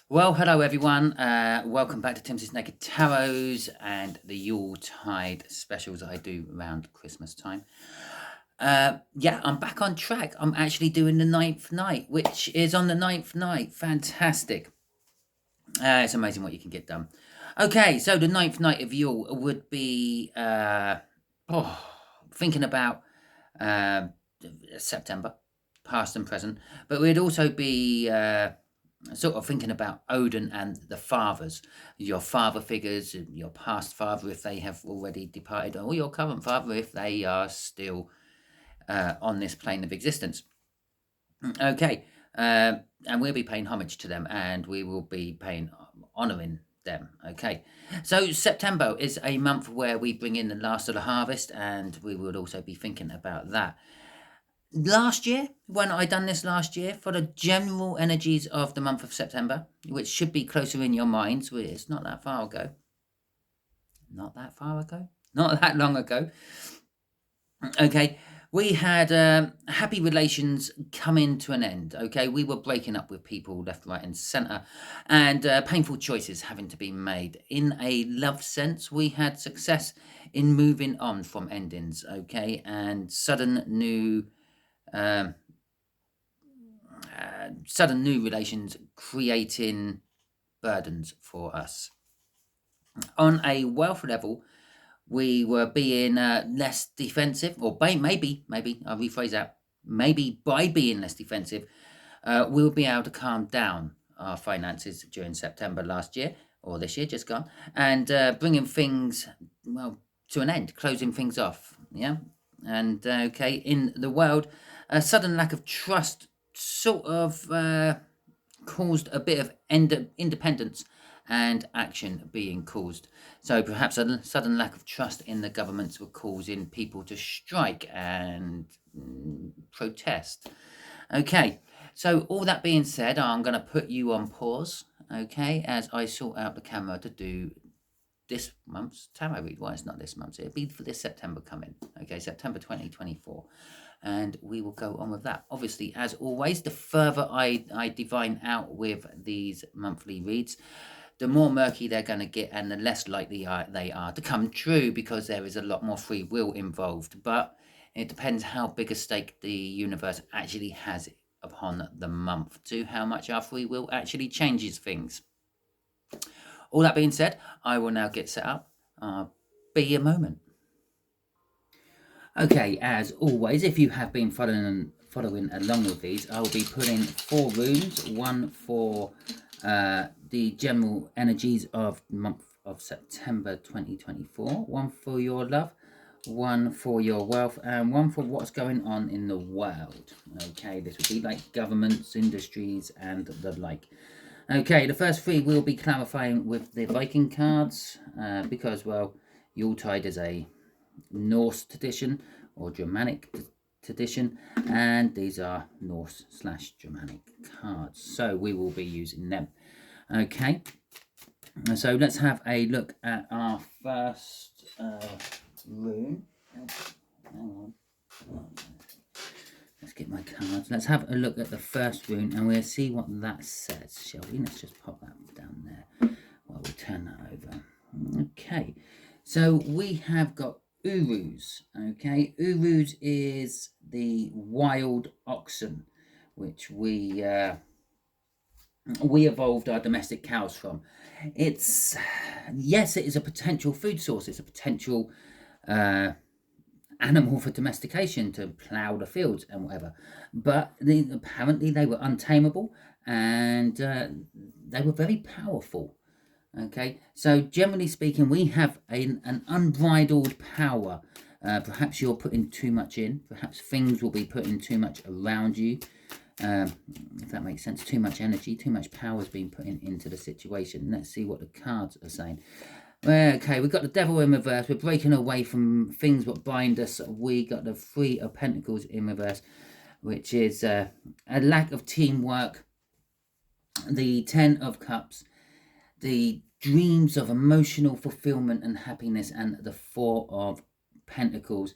Well, hello everyone. Welcome back to Timsy Naked Tarots and the Yuletide specials I do around Christmas time. Yeah, I'm back on track. I'm actually doing the ninth night, which is on the ninth night. Fantastic. It's amazing what you can get done. Okay, so the ninth night of Yule would be thinking about uh, September, past and present, but we'd also be sort of thinking about Odin and the fathers, your father figures, your past father if they have already departed, or your current father if they are still on this plane of existence. Okay, and we'll be paying homage to them, and we will be paying honouring them. Okay, so September is a month where we bring in the last of the harvest, and we would also be thinking about that. Last year, when I done this last year, for the general energies of the month of September, which should be closer in your minds, it's not that far ago. Not that far ago? Not that long ago. Okay, we had happy relations coming to an end. Okay, we were breaking up with people left, right, and centre, and painful choices having to be made. In a love sense, we had success in moving on from endings. Okay, and um, sudden new relations creating burdens for us. On a wealth level, we were being less defensive, or maybe I'll rephrase that. Maybe by being less defensive, we'll be able to calm down our finances during September last year or this year, just gone, and bringing things to an end, closing things off. Yeah, and okay, in the world, a sudden lack of trust sort of caused a bit of independence and action being caused. So perhaps a sudden lack of trust in the governments were causing people to strike and protest. Okay, so all that being said, I'm going to put you on pause, okay, as I sort out the camera to do this month's tarot read. Why it's not this month's, it'll be for this September coming. Okay, September 2024. And we will go on with that. Obviously, as always, the further I divine out with these monthly reads, the more murky they're going to get and the less likely they are to come true, because there is a lot more free will involved. But it depends how big a stake the universe actually has upon the month to how much our free will actually changes things. All that being said, I will now get set up. Be a moment. Okay, as always, if you have been following along with these, I will be putting 4 runes, one for the general energies of the month of September 2024, one for your love, one for your wealth, and one for what's going on in the world. Okay, this would be like governments, industries, and the like. Okay, the first 3 will be clarifying with the Viking cards, because, well, Yuletide is a Norse tradition or Germanic tradition, and these are Norse/Germanic cards, so we will be using them. Okay, so let's have a look at our first rune. Hang on. Let's get my cards. Let's have a look at the first rune and we'll see what that says, shall we? Let's just pop that down there while we turn that over. Okay, so we have got Urus. Okay, Urus is the wild oxen, which we evolved our domestic cows from. It's, yes, it is a potential food source. It's a potential animal for domestication to plough the fields and whatever, but apparently they were untamable and they were very powerful. Okay, so generally speaking, we have an unbridled power. Perhaps you're putting too much in, perhaps things will be putting too much around you, if that makes sense. Too much energy, too much power is being put into the situation. Let's see what the cards are saying. Okay, we've got the Devil in reverse. We're breaking away from things that bind us. We got the 3 of Pentacles in reverse, which is a lack of teamwork. The 10 of Cups, the dreams of emotional fulfillment and happiness, and the 4 of Pentacles.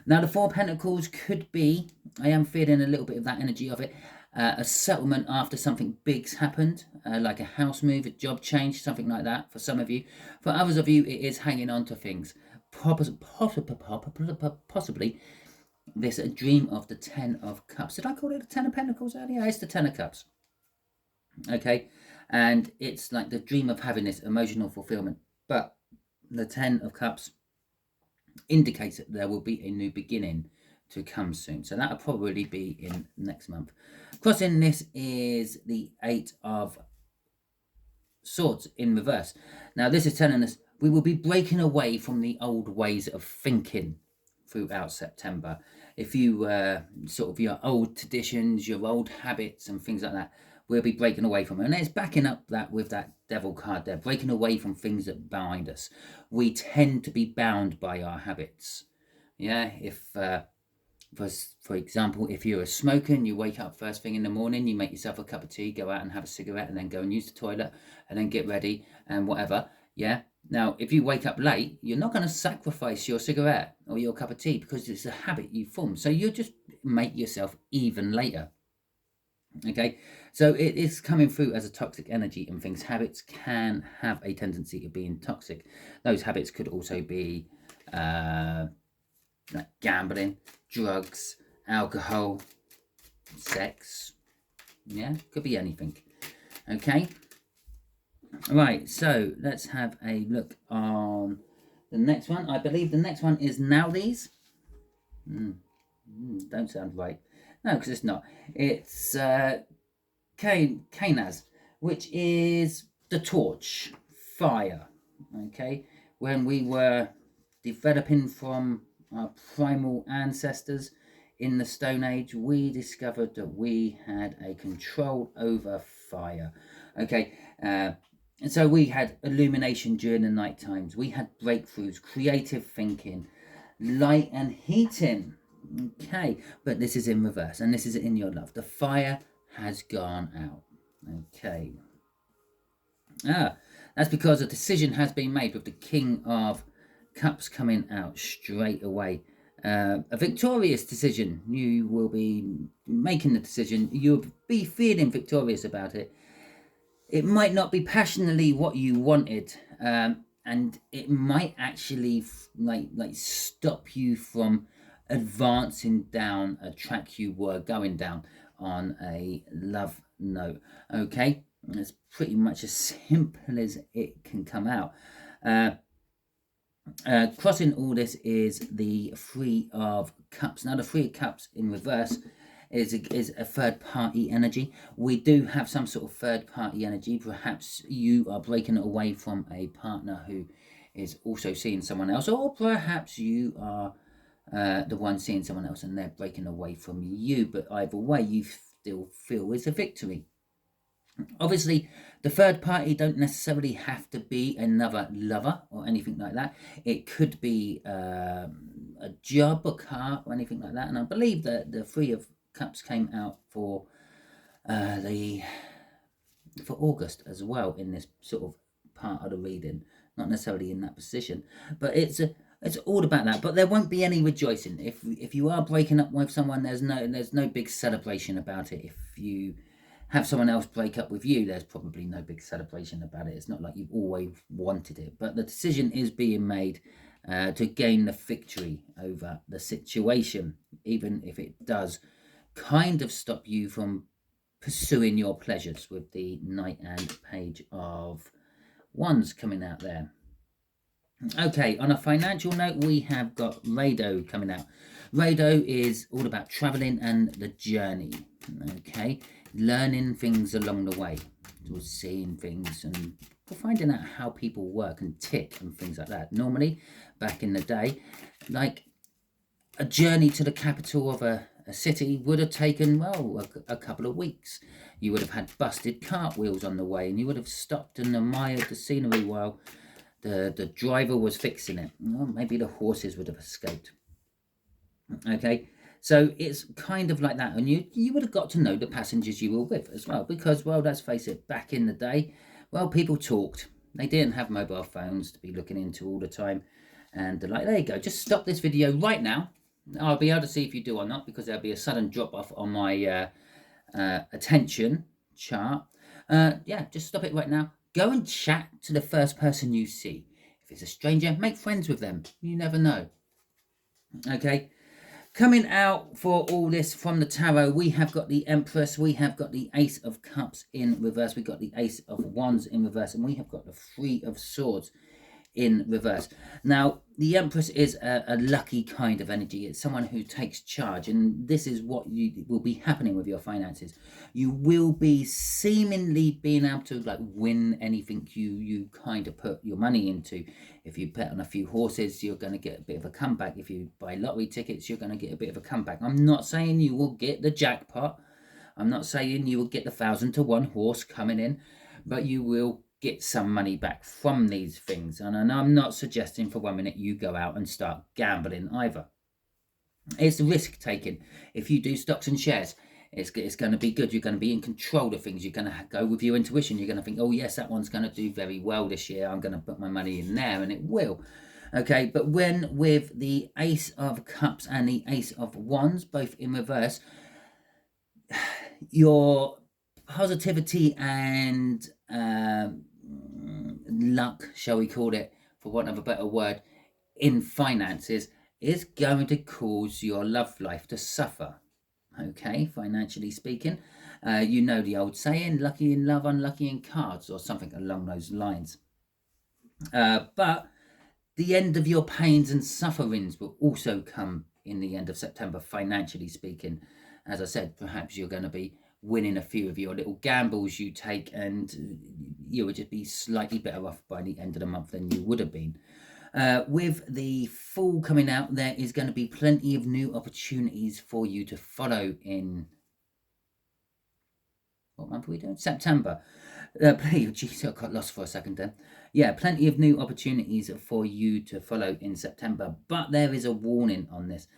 Now, the 4 of Pentacles could be, I am feeling a little bit of that energy of it, a settlement after something big's happened, like a house move, a job change, something like that for some of you. For others of you, it is hanging on to things. Possibly this a dream of the 10 of Cups. Did I call it the 10 of Pentacles earlier? It's the 10 of Cups. Okay, and it's like the dream of having this emotional fulfillment. But the 10 of Cups indicates that there will be a new beginning to come soon. So that'll probably be in next month. Crossing this is the 8 of Swords in reverse. Now this is telling us we will be breaking away from the old ways of thinking throughout September. If you sort of your old traditions, your old habits and things like that, we'll be breaking away from it. And it's backing up that with that Devil card there, breaking away from things that bind us. We tend to be bound by our habits. Yeah, if for example, if you're a smoker and you wake up first thing in the morning, you make yourself a cup of tea, go out and have a cigarette, and then go and use the toilet, and then get ready and whatever. Yeah. Now, if you wake up late, you're not going to sacrifice your cigarette or your cup of tea because it's a habit you form. So you just make yourself even later. Okay. So it is coming through as a toxic energy, and things. Habits can have a tendency of being toxic. Those habits could also be like gambling, drugs, alcohol, sex. Yeah, could be anything. Okay. Right, so let's have a look on the next one. I believe the next one is Now These. Don't sound right. No, because it's not. It's Kanaz, which is the torch, fire. Okay, when we were developing from our primal ancestors in the Stone Age, we discovered that we had a control over fire. Okay, and so we had illumination during the night times. We had breakthroughs, creative thinking, light and heating. Okay, but this is in reverse, and this is in your love. The fire has gone out. Okay. That's because a decision has been made with the King of Cups coming out straight away. A victorious decision. You will be making the decision. You'll be feeling victorious about it. It might not be passionately what you wanted, and it might actually like stop you from advancing down a track you were going down on a love note. Okay, it's pretty much as simple as it can come out. Crossing all this is the Three of Cups. Now the Three of Cups in reverse is a third party energy. We do have some sort of third party energy. Perhaps you are breaking away from a partner who is also seeing someone else, or perhaps you are the one seeing someone else and they're breaking away from you. But either way, you still feel it's a victory. Obviously, the third party don't necessarily have to be another lover or anything like that. It could be a job, a car, or anything like that. And I believe that the Three of Cups came out for August as well in this sort of part of the reading. Not necessarily in that position, but it's all about that. But there won't be any rejoicing if you are breaking up with someone. There's no big celebration about it. If you have someone else break up with you, there's probably no big celebration about it. It's not like you've always wanted it, but the decision is being made to gain the victory over the situation, even if it does kind of stop you from pursuing your pleasures, with the Knight and Page of Wands coming out there. Okay, on a financial note, we have got Rado coming out. Rado is all about traveling and the journey. Okay, learning things along the way, seeing things and finding out how people work and tick and things like that. Normally, back in the day, like a journey to the capital of a city would have taken, well, a couple of weeks. You would have had busted cartwheels on the way, and you would have stopped and admired the scenery while the driver was fixing it. Well, maybe the horses would have escaped. Okay, so it's kind of like that, and you would have got to know the passengers you were with as well, because, well, let's face it, back in the day, well, people talked. They didn't have mobile phones to be looking into all the time, and they're like, there you go, just stop this video right now. I'll be able to see if you do or not, because there'll be a sudden drop off on my attention chart, yeah, just stop it right now. Go and chat to the first person you see. If it's a stranger, make friends with them. You never know. Okay. Coming out for all this from the tarot, we have got the Empress, we have got the Ace of Cups in reverse, we got the Ace of Wands in reverse, and we have got the Three of Swords in reverse. Now, the Empress is a lucky kind of energy. It's someone who takes charge, and this is what will be happening with your finances. You will be seemingly being able to like win anything you kind of put your money into. If you bet on a few horses, you're going to get a bit of a comeback. If you buy lottery tickets, you're going to get a bit of a comeback. I'm not saying you will get the jackpot. I'm not saying you will get the 1,000 to 1 horse coming in, but you will get some money back from these things. And I'm not suggesting for 1 minute you go out and start gambling either. It's risk taking. If you do stocks and shares, it's going to be good. You're going to be in control of things. You're going to go with your intuition. You're going to think, oh yes, that one's going to do very well this year. I'm going to put my money in there, and it will. Okay, but when with the Ace of Cups and the Ace of Wands, both in reverse, your positivity and luck, shall we call it, for want of a better word, in finances is going to cause your love life to suffer. Okay, financially speaking, you know the old saying, lucky in love, unlucky in cards, or something along those lines. But the end of your pains and sufferings will also come in the end of September, financially speaking. As I said, perhaps you're going to be winning a few of your little gambles you take, and you would just be slightly better off by the end of the month than you would have been. With the Fool coming out, there is going to be plenty of new opportunities for you to follow in... What month are we doing? September. Geez, I got lost for a second then. Yeah, plenty of new opportunities for you to follow in September, but there is a warning on this.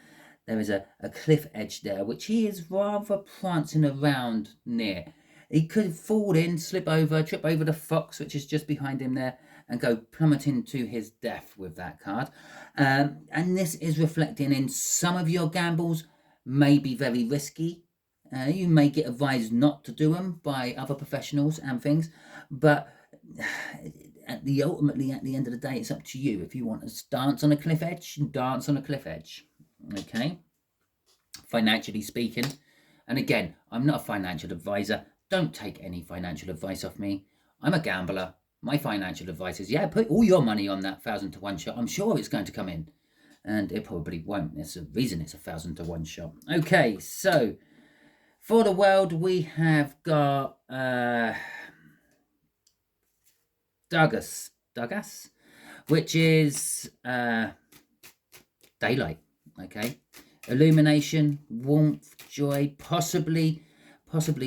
There is a cliff edge there, which he is rather prancing around near. He could fall in, slip over, trip over the fox, which is just behind him there, and go plummeting to his death with that card. And this is reflecting in some of your gambles may be very risky. You may get advised not to do them by other professionals and things, but ultimately at the end of the day, it's up to you. If you want to dance on a cliff edge, dance on a cliff edge. Okay, financially speaking, and again, I'm not a financial advisor. Don't take any financial advice off me. I'm a gambler. My financial advice is, yeah, put all your money on that 1,000 to 1 shot. I'm sure it's going to come in, and it probably won't. There's a reason it's 1,000 to 1 shot. Okay, so for the world, we have got Douglas, which is daylight. Okay, illumination, warmth, joy, possibly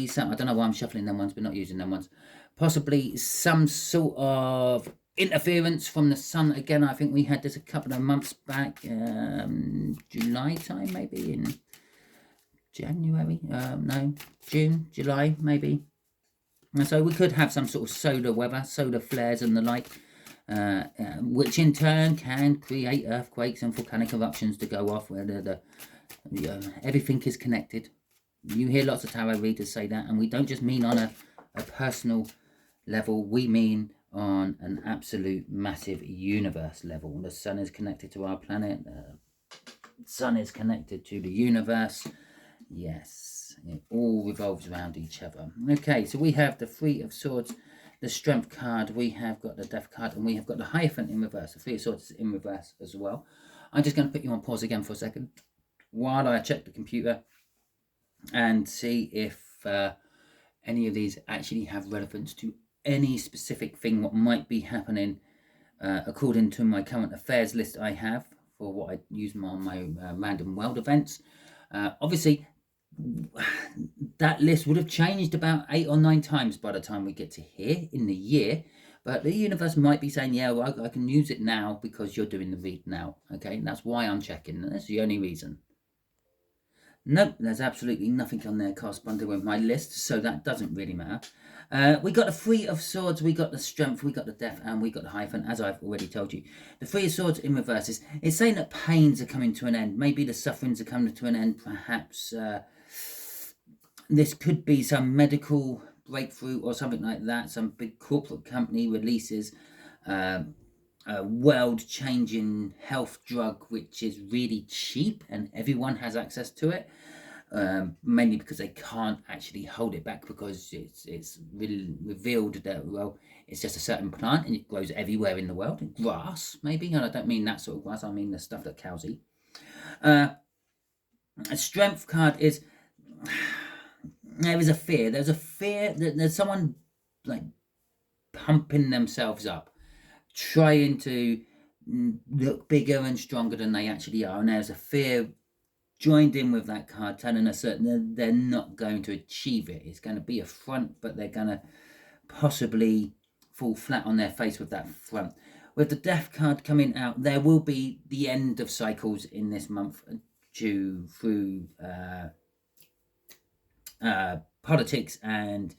some, I don't know why I'm shuffling them ones but not using them ones, possibly some sort of interference from the sun. Again, I think we had this a couple of months back, July time, maybe in January, no, June, July maybe. And so we could have some sort of solar weather, solar flares and the like, which in turn can create earthquakes and volcanic eruptions to go off, where everything is connected. You hear lots of tarot readers say that, and we don't just mean on a personal level, we mean on an absolute massive universe level. The sun is connected to our planet, the sun is connected to the universe. Yes, it all revolves around each other. Okay, so we have the Three of Swords, the Strength card, we have got the Death card, and we have got the Hierophant in reverse. The Three of Swords is in reverse as well. I'm just going to put you on pause again for a second while I check the computer and see if any of these actually have relevance to any specific thing what might be happening according to my current affairs list I have for what I use on my random world events. Obviously, that list would have changed about 8 or 9 times by the time we get to here in the year, but the universe might be saying, yeah, well, I can use it now because you're doing the read now. Okay, and that's why I'm checking. That's the only reason. Nope, there's absolutely nothing on there corresponding with my list, so that doesn't really matter. We got the Three of Swords, we got the Strength, we got the Death, and we got the Hierophant, as I've already told you. The Three of Swords in reverse it's saying that pains are coming to an end. Maybe the sufferings are coming to an end. Perhaps This could be some medical breakthrough or something like that. Some big corporate company releases a world-changing health drug which is really cheap and everyone has access to it. Mainly because they can't actually hold it back, because it's really revealed that, well, it's just a certain plant and it grows everywhere in the world. Grass, maybe, and I don't mean that sort of grass, I mean the stuff that cows eat. A strength card is, there's a fear that there's someone like pumping themselves up, trying to look bigger and stronger than they actually are, and there's a fear joined in with that card telling us that they're not going to achieve it. It's going to be a front, but they're going to possibly fall flat on their face with that front. With the Death card coming out, there will be the end of cycles in this month through politics and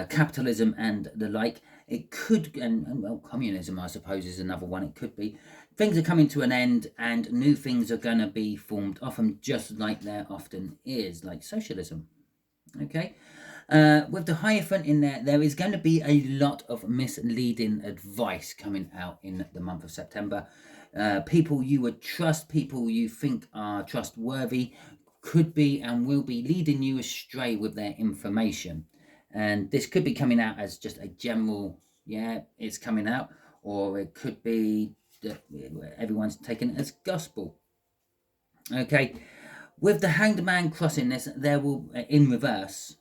capitalism and the like. It could, and well, communism, I suppose, is another one. It could be. Things are coming to an end and new things are going to be formed, often just like there often is, like socialism. Okay? With the Hierophant in there, there is going to be a lot of misleading advice coming out in the month of September. People you would trust, people you think are trustworthy, could be and will be leading you astray with their information. And this could be coming out as just a general, yeah, it's coming out, or it could be that everyone's taken it as gospel. Okay, with the Hanged Man crossing this, there will, in reverse,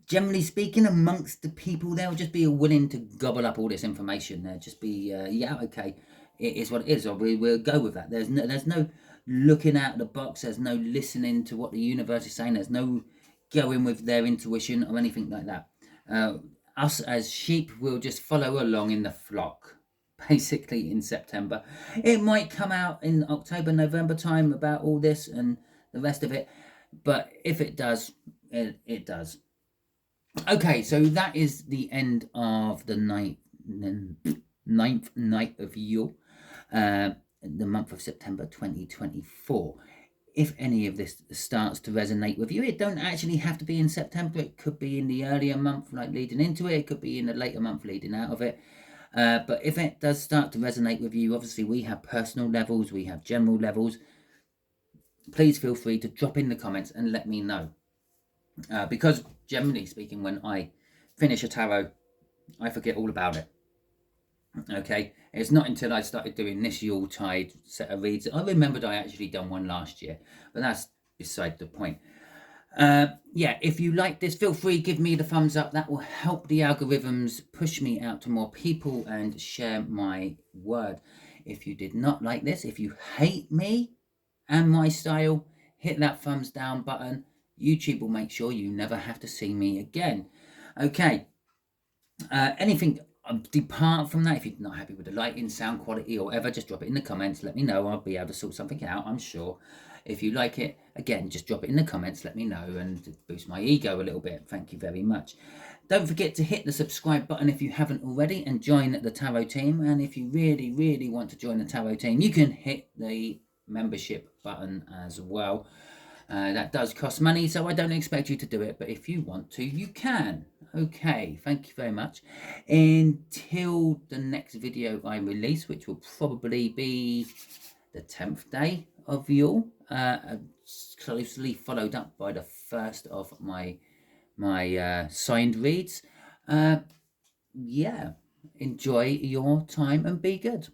generally speaking, amongst the people, they'll just be willing to gobble up all this information. They'll just be, yeah, okay, it is what it is, or we'll go with that. There's no looking out the box. There's no listening to what the universe is saying. There's no going with their intuition or anything like that. Us as sheep will just follow along in the flock, basically, in September. It might come out in October, November time about all this and the rest of it, but if it does, it does. Okay, so that is the end of the ninth night of Yule, the month of September 2024. If any of this starts to resonate with you, it don't actually have to be in September. It could be in the earlier month, like leading into it. It could be in the later month leading out of it. But if it does start to resonate with you, obviously we have personal levels, we have general levels. Please feel free to drop in the comments and let me know. Because generally speaking, when I finish a tarot, I forget all about it. Okay, it's not until I started doing this Yuletide set of reads. I remembered I actually done one last year, but that's beside the point. Yeah, if you like this, feel free, give me the thumbs up. That will help the algorithms push me out to more people and share my word. If you did not like this, if you hate me and my style, hit that thumbs down button. YouTube will make sure you never have to see me again. Okay, anything depart from that, if you're not happy with the lighting, sound quality, or whatever, just drop it in the comments. Let me know. I'll be able to sort something out, I'm sure. If you like it, again, just drop it in the comments. Let me know and boost my ego a little bit. Thank you very much. Don't forget to hit the subscribe button if you haven't already and join the tarot team. And if you really, really want to join the tarot team, you can hit the membership button as well. That does cost money, so I don't expect you to do it, but if you want to, you can. Okay, thank you very much. Until the next video I release, which will probably be the 10th day of Yule, closely followed up by the first of my signed reads. Yeah, enjoy your time and be good.